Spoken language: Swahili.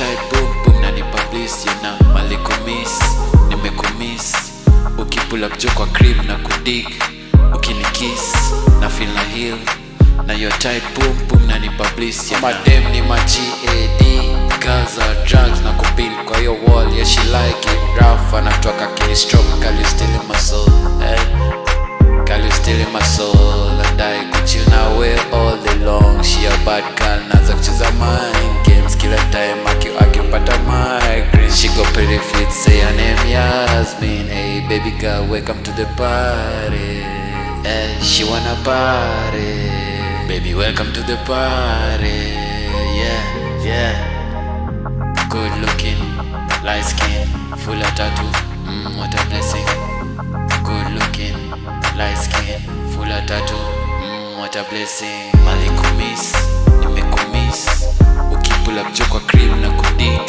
tight boom boom na ni publish you know malikumiss nimekumiss ukipull up jo kwa crib na kudig ukinikiss na feel na heal na your tight boom boom na ni publish you madem ni ma GAD girls are drugs na kupin kwa your wall yeah she like it rough anatoka kili stroke girl you still in my soul girl you still in my soul and I could chill now way all day long she a bad girl naanza kucheza mind games kila time akipata migraine she go pretty fit say her name Yasmin hey baby girl welcome to the party hey she wanna party baby welcome to the party yeah good looking light skin full of tattoo what a blessing good looking light skin full of tattoo what a blessing malikumiss nimekumiss ukipull up jo kwa crib na kudig